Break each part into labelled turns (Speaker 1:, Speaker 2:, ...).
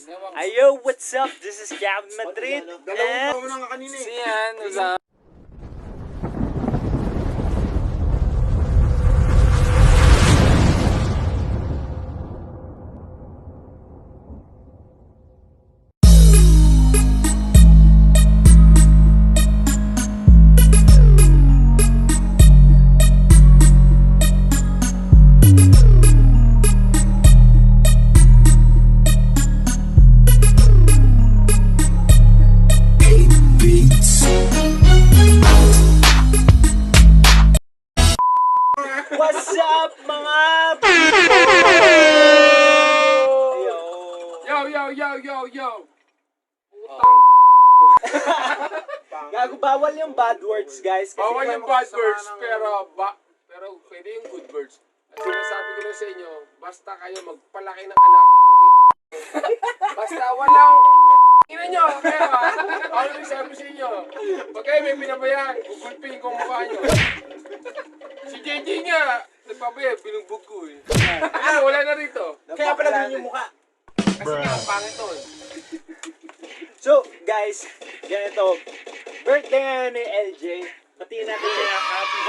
Speaker 1: Ayo, what's up? This is Gavin Madrid.
Speaker 2: Dalawang na nga kanina eh.
Speaker 3: Siyan, usa.
Speaker 1: What's up, mga
Speaker 3: Yo.
Speaker 1: Gago, bawal yung bad words, guys. Kasi
Speaker 3: Bawal yung bad words, pero pwede yung good words. At sinasabi ko lang sa inyo, basta kayo magpalaki ng anak. Basta walang ina nyo, kaya ano yung sabi sa inyo? Pag kayo may pinabayaan, gugulping ko ang mukha nyo. Si JJ nga, nagpabayaan, binugbog ko eh. Wala na rito.
Speaker 2: Kaya pala ganyan yung mukha.
Speaker 3: Kasi nga, pangit to eh.
Speaker 1: So, guys, ganito. Birthday nga ni LJ. Batiin natin siya ng happy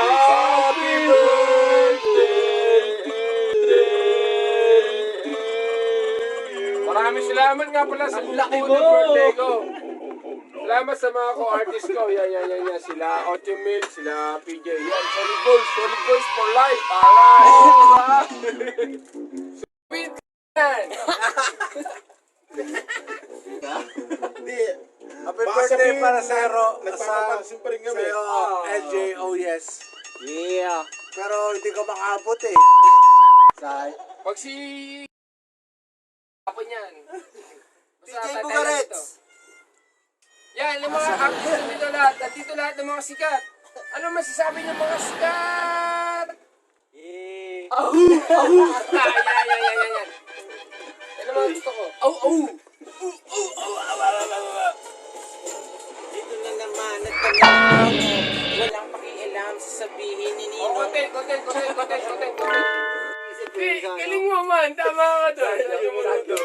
Speaker 3: Maraming salamat nga pala sa
Speaker 1: laki
Speaker 3: buko
Speaker 1: mo!
Speaker 3: ng birthday ko. Salamat sa mga ko-artist ko. Yan. Sila Otimil, sila PJ. Yan, Solid Goals for life. Alright! Sweet yan!
Speaker 2: Happy birthday para sa nagpapapansin pa rin kami.
Speaker 4: LJ, oh yes.
Speaker 1: Yeah.
Speaker 4: Pero hindi ko makaabot eh. Say.
Speaker 3: Pag si... Ako niyan.
Speaker 4: DJ Bugarets.
Speaker 3: Yan, yung mga artist dito lahat. Nandito lahat ng mga sikat. Ano masasabi ng mga sikat?
Speaker 1: Yeah.
Speaker 3: Yan. Yan ang mga gusto ko.
Speaker 5: Dito na naman at tanong, walang pakialam sa sabihin ni Nino.
Speaker 3: Content. Galing mo man, tama ka doon. Lumurudo.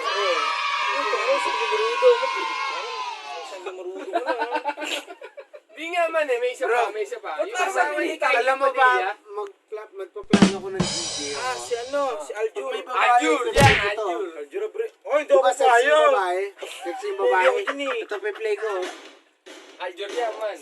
Speaker 3: Di nga man eh, may isa pa. Yung kasama ni Kylie
Speaker 4: Alam mo
Speaker 3: Padilla.
Speaker 4: ba, magpaplano ko ng DJ.
Speaker 5: Si Aljur.
Speaker 3: Aljur.
Speaker 4: Aljur, bre. Oh, hindi ako sexy babae. Sexy babae. Ito, play ko.
Speaker 3: Aljur yan man.